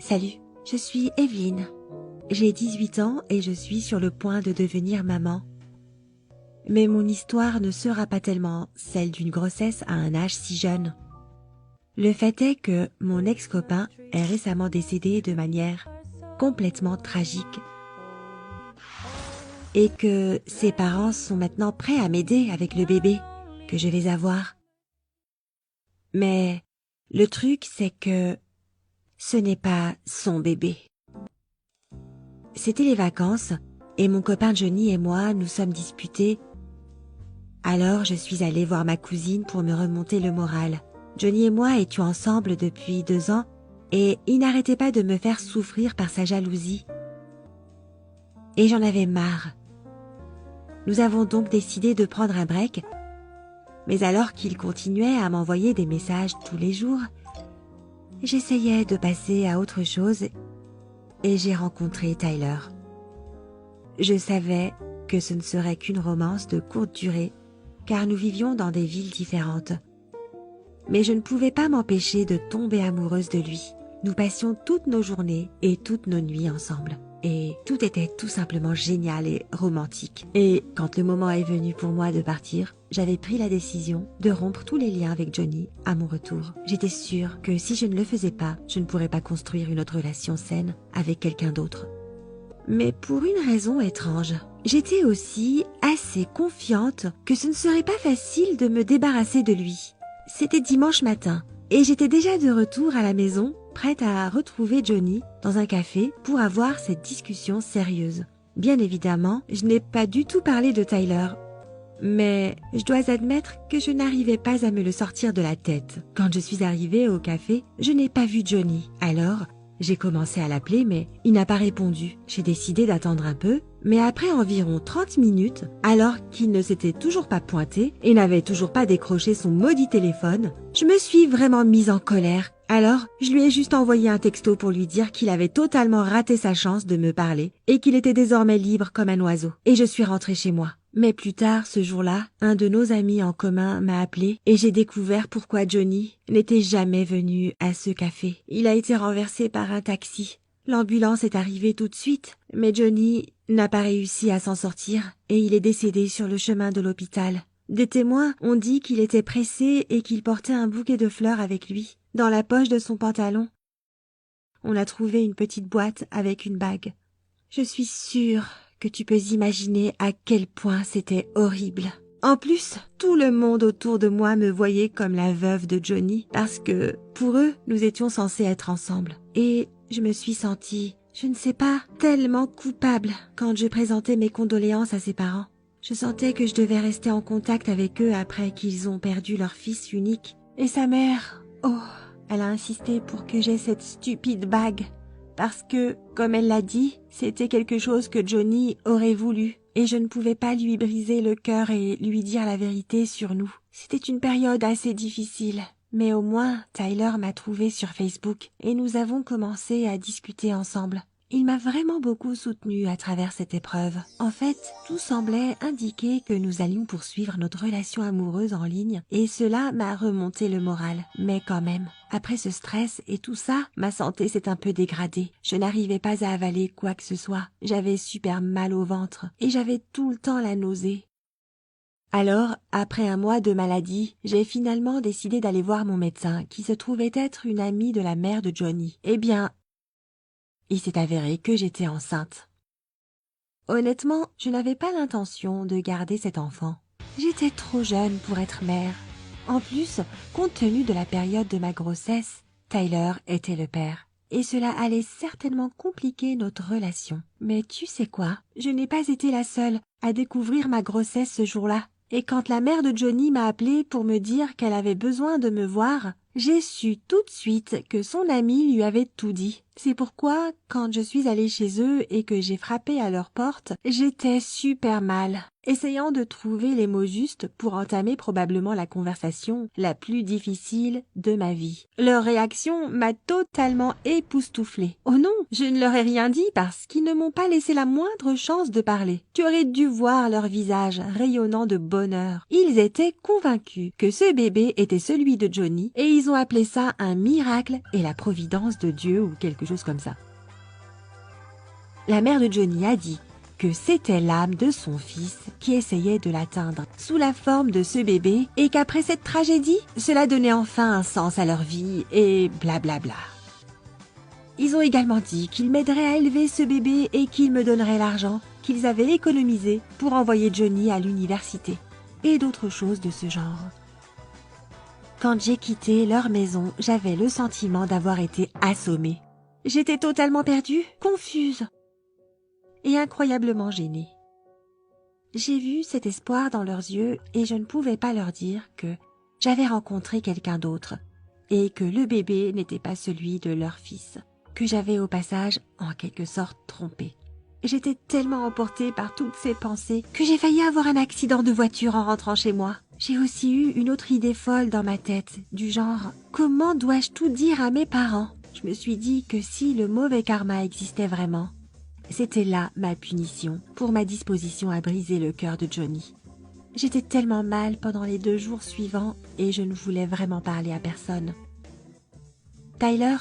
Salut, je suis Evelyne. J'ai 18 ans et je suis sur le point de devenir maman. Mais mon histoire ne sera pas tellement celle d'une grossesse à un âge si jeune. Le fait est que mon ex-copain est récemment décédé de manière complètement tragique et que ses parents sont maintenant prêts à m'aider avec le bébé que je vais avoir. Mais le truc, c'est que ce n'est pas son bébé. C'était les vacances et mon copain Johnny et moi nous sommes disputés. Alors je suis allée voir ma cousine pour me remonter le moral. Johnny et moi étions ensemble depuis 2 ans et il n'arrêtait pas de me faire souffrir par sa jalousie. Et j'en avais marre. Nous avons donc décidé de prendre un break, mais alors qu'il continuait à m'envoyer des messages tous les jours, j'essayais de passer à autre chose et j'ai rencontré Tyler. Je savais que ce ne serait qu'une romance de courte durée, car nous vivions dans des villes différentes. Mais je ne pouvais pas m'empêcher de tomber amoureuse de lui. Nous passions toutes nos journées et toutes nos nuits ensemble. Et tout était tout simplement génial et romantique. Et quand le moment est venu pour moi de partir, j'avais pris la décision de rompre tous les liens avec Johnny à mon retour. J'étais sûre que si je ne le faisais pas, je ne pourrais pas construire une autre relation saine avec quelqu'un d'autre. Mais pour une raison étrange, j'étais aussi assez confiante que ce ne serait pas facile de me débarrasser de lui. C'était dimanche matin et j'étais déjà de retour à la maison, prête à retrouver Johnny dans un café pour avoir cette discussion sérieuse. Bien évidemment, je n'ai pas du tout parlé de Tyler, mais je dois admettre que je n'arrivais pas à me le sortir de la tête. Quand je suis arrivée au café, je n'ai pas vu Johnny. Alors, j'ai commencé à l'appeler, mais il n'a pas répondu. J'ai décidé d'attendre un peu, mais après environ 30 minutes, alors qu'il ne s'était toujours pas pointé et n'avait toujours pas décroché son maudit téléphone, je me suis vraiment mise en colère. Alors, je lui ai juste envoyé un texto pour lui dire qu'il avait totalement raté sa chance de me parler et qu'il était désormais libre comme un oiseau. Et je suis rentrée chez moi. Mais plus tard, ce jour-là, un de nos amis en commun m'a appelé et j'ai découvert pourquoi Johnny n'était jamais venu à ce café. Il a été renversé par un taxi. L'ambulance est arrivée tout de suite, mais Johnny n'a pas réussi à s'en sortir et il est décédé sur le chemin de l'hôpital. Des témoins ont dit qu'il était pressé et qu'il portait un bouquet de fleurs avec lui, dans la poche de son pantalon. On a trouvé une petite boîte avec une bague. Je suis sûre que tu peux imaginer à quel point c'était horrible. En plus, tout le monde autour de moi me voyait comme la veuve de Johnny parce que, pour eux, nous étions censés être ensemble. Et je me suis sentie, je ne sais pas, tellement coupable quand je présentais mes condoléances à ses parents. Je sentais que je devais rester en contact avec eux après qu'ils ont perdu leur fils unique. Et sa mère, oh, elle a insisté pour que j'aie cette stupide bague. Parce que, comme elle l'a dit, c'était quelque chose que Johnny aurait voulu. Et je ne pouvais pas lui briser le cœur et lui dire la vérité sur nous. C'était une période assez difficile. Mais au moins, Tyler m'a trouvée sur Facebook et nous avons commencé à discuter ensemble. Il m'a vraiment beaucoup soutenue à travers cette épreuve. En fait, tout semblait indiquer que nous allions poursuivre notre relation amoureuse en ligne et cela m'a remonté le moral. Mais quand même, après ce stress et tout ça, ma santé s'est un peu dégradée. Je n'arrivais pas à avaler quoi que ce soit. J'avais super mal au ventre et j'avais tout le temps la nausée. Alors, après un mois de maladie, j'ai finalement décidé d'aller voir mon médecin qui se trouvait être une amie de la mère de Johnny. Eh bien, il s'est avéré que j'étais enceinte. Honnêtement, je n'avais pas l'intention de garder cet enfant. J'étais trop jeune pour être mère. En plus, compte tenu de la période de ma grossesse, Tyler était le père. Et cela allait certainement compliquer notre relation. Mais tu sais quoi? Je n'ai pas été la seule à découvrir ma grossesse ce jour-là. Et quand la mère de Johnny m'a appelée pour me dire qu'elle avait besoin de me voir, j'ai su tout de suite que son amie lui avait tout dit. C'est pourquoi, quand je suis allée chez eux et que j'ai frappé à leur porte, j'étais super mal, essayant de trouver les mots justes pour entamer probablement la conversation la plus difficile de ma vie. Leur réaction m'a totalement époustouflée. Oh non, je ne leur ai rien dit parce qu'ils ne m'ont pas laissé la moindre chance de parler. Tu aurais dû voir leur visage rayonnant de bonheur. Ils étaient convaincus que ce bébé était celui de Johnny et ils Ils ont appelé ça un miracle et la providence de Dieu ou quelque chose comme ça. La mère de Johnny a dit que c'était l'âme de son fils qui essayait de l'atteindre sous la forme de ce bébé et qu'après cette tragédie, cela donnait enfin un sens à leur vie et blablabla. Ils ont également dit qu'ils m'aideraient à élever ce bébé et qu'ils me donneraient l'argent qu'ils avaient économisé pour envoyer Johnny à l'université et d'autres choses de ce genre. Quand j'ai quitté leur maison, j'avais le sentiment d'avoir été assommée. J'étais totalement perdue, confuse et incroyablement gênée. J'ai vu cet espoir dans leurs yeux et je ne pouvais pas leur dire que j'avais rencontré quelqu'un d'autre et que le bébé n'était pas celui de leur fils, que j'avais au passage en quelque sorte trompé. J'étais tellement emportée par toutes ces pensées que j'ai failli avoir un accident de voiture en rentrant chez moi. J'ai aussi eu une autre idée folle dans ma tête, du genre « Comment dois-je tout dire à mes parents ?» Je me suis dit que si le mauvais karma existait vraiment, c'était là ma punition pour ma disposition à briser le cœur de Johnny. J'étais tellement mal pendant les 2 jours suivants et je ne voulais vraiment parler à personne. Tyler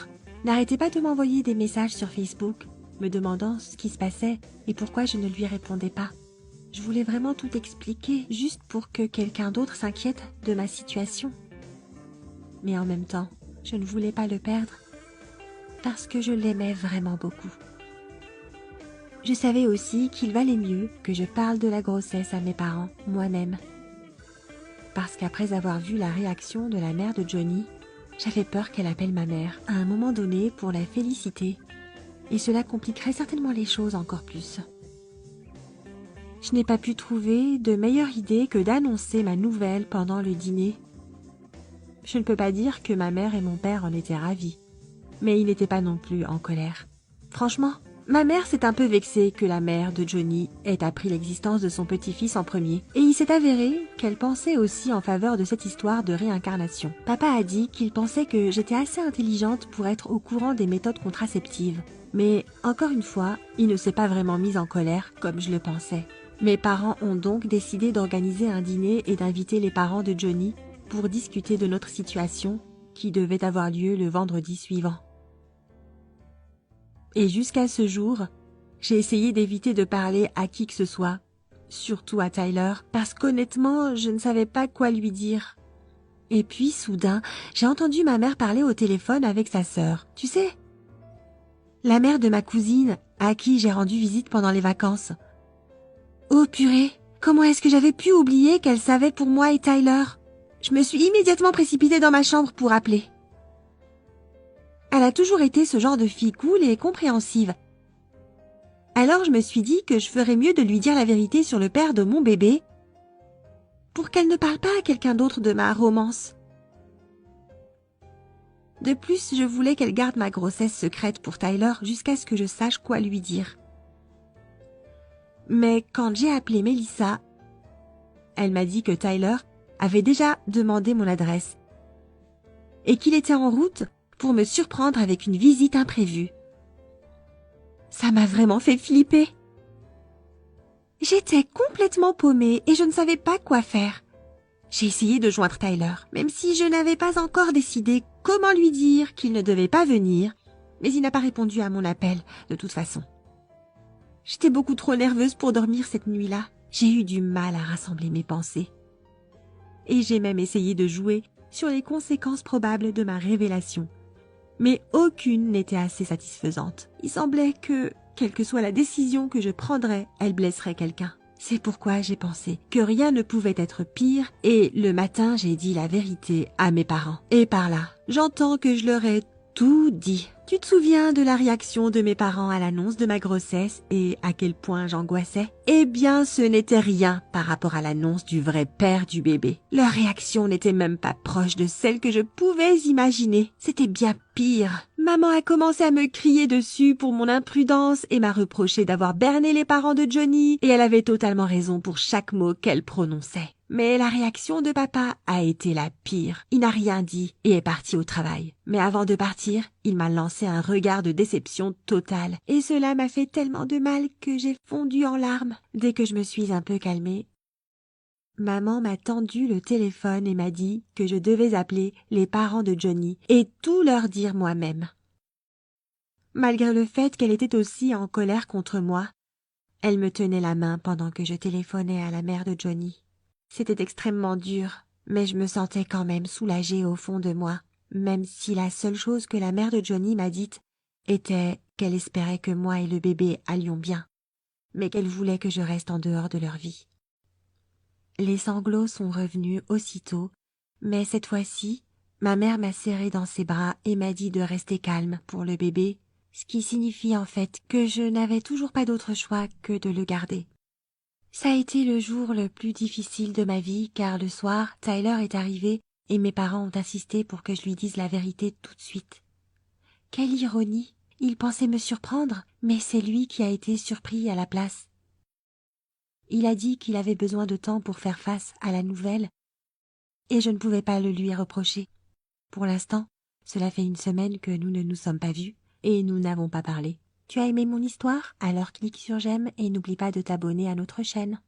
n'arrêtait pas de m'envoyer des messages sur Facebook, me demandant ce qui se passait et pourquoi je ne lui répondais pas. Je voulais vraiment tout expliquer, juste pour que quelqu'un d'autre s'inquiète de ma situation. Mais en même temps, je ne voulais pas le perdre, parce que je l'aimais vraiment beaucoup. Je savais aussi qu'il valait mieux que je parle de la grossesse à mes parents, moi-même. Parce qu'après avoir vu la réaction de la mère de Johnny, j'avais peur qu'elle appelle ma mère à un moment donné pour la féliciter. Et cela compliquerait certainement les choses encore plus. Je n'ai pas pu trouver de meilleure idée que d'annoncer ma nouvelle pendant le dîner. Je ne peux pas dire que ma mère et mon père en étaient ravis, mais ils n'étaient pas non plus en colère. Franchement, ma mère s'est un peu vexée que la mère de Johnny ait appris l'existence de son petit-fils en premier, et il s'est avéré qu'elle pensait aussi en faveur de cette histoire de réincarnation. Papa a dit qu'il pensait que j'étais assez intelligente pour être au courant des méthodes contraceptives. Mais, encore une fois, il ne s'est pas vraiment mis en colère comme je le pensais. Mes parents ont donc décidé d'organiser un dîner et d'inviter les parents de Johnny pour discuter de notre situation qui devait avoir lieu le vendredi suivant. Et jusqu'à ce jour, j'ai essayé d'éviter de parler à qui que ce soit, surtout à Tyler, parce qu'honnêtement, je ne savais pas quoi lui dire. Et puis, soudain, j'ai entendu ma mère parler au téléphone avec sa sœur. Tu sais, la mère de ma cousine, à qui j'ai rendu visite pendant les vacances. Oh purée, comment est-ce que j'avais pu oublier qu'elle savait pour moi et Tyler? Je me suis immédiatement précipitée dans ma chambre pour appeler. Elle a toujours été ce genre de fille cool et compréhensive. Alors je me suis dit que je ferais mieux de lui dire la vérité sur le père de mon bébé pour qu'elle ne parle pas à quelqu'un d'autre de ma romance. De plus, je voulais qu'elle garde ma grossesse secrète pour Tyler jusqu'à ce que je sache quoi lui dire. Mais quand j'ai appelé Melissa, elle m'a dit que Tyler avait déjà demandé mon adresse et qu'il était en route pour me surprendre avec une visite imprévue. Ça m'a vraiment fait flipper. J'étais complètement paumée et je ne savais pas quoi faire. J'ai essayé de joindre Tyler, même si je n'avais pas encore décidé comment lui dire qu'il ne devait pas venir, mais il n'a pas répondu à mon appel de toute façon. J'étais beaucoup trop nerveuse pour dormir cette nuit-là. J'ai eu du mal à rassembler mes pensées. Et j'ai même essayé de jouer sur les conséquences probables de ma révélation. Mais aucune n'était assez satisfaisante. Il semblait que, quelle que soit la décision que je prendrais, elle blesserait quelqu'un. C'est pourquoi j'ai pensé que rien ne pouvait être pire et le matin j'ai dit la vérité à mes parents. Et par là, j'entends que je leur ai tout dit. Tu te souviens de la réaction de mes parents à l'annonce de ma grossesse et à quel point j'angoissais? Eh bien, ce n'était rien par rapport à l'annonce du vrai père du bébé. Leur réaction n'était même pas proche de celle que je pouvais imaginer. C'était bien pire. Maman a commencé à me crier dessus pour mon imprudence et m'a reproché d'avoir berné les parents de Johnny et elle avait totalement raison pour chaque mot qu'elle prononçait. Mais la réaction de papa a été la pire. Il n'a rien dit et est parti au travail. Mais avant de partir, il m'a lancé un regard de déception totale. Et cela m'a fait tellement de mal que j'ai fondu en larmes. Dès que je me suis un peu calmée, Maman m'a tendu le téléphone et m'a dit que je devais appeler les parents de Johnny et tout leur dire moi-même. Malgré le fait qu'elle était aussi en colère contre moi, elle me tenait la main pendant que je téléphonais à la mère de Johnny. C'était extrêmement dur, mais je me sentais quand même soulagée au fond de moi, même si la seule chose que la mère de Johnny m'a dite était qu'elle espérait que moi et le bébé allions bien, mais qu'elle voulait que je reste en dehors de leur vie. Les sanglots sont revenus aussitôt, mais cette fois-ci, ma mère m'a serrée dans ses bras et m'a dit de rester calme pour le bébé, ce qui signifie en fait que je n'avais toujours pas d'autre choix que de le garder. Ça a été le jour le plus difficile de ma vie car le soir, Tyler est arrivé et mes parents ont insisté pour que je lui dise la vérité tout de suite. Quelle ironie! Il pensait me surprendre, mais c'est lui qui a été surpris à la place. Il a dit qu'il avait besoin de temps pour faire face à la nouvelle et je ne pouvais pas le lui reprocher. Pour l'instant, cela fait 1 semaine que nous ne nous sommes pas vus et nous n'avons pas parlé. Tu as aimé mon histoire? Alors clique sur j'aime et n'oublie pas de t'abonner à notre chaîne.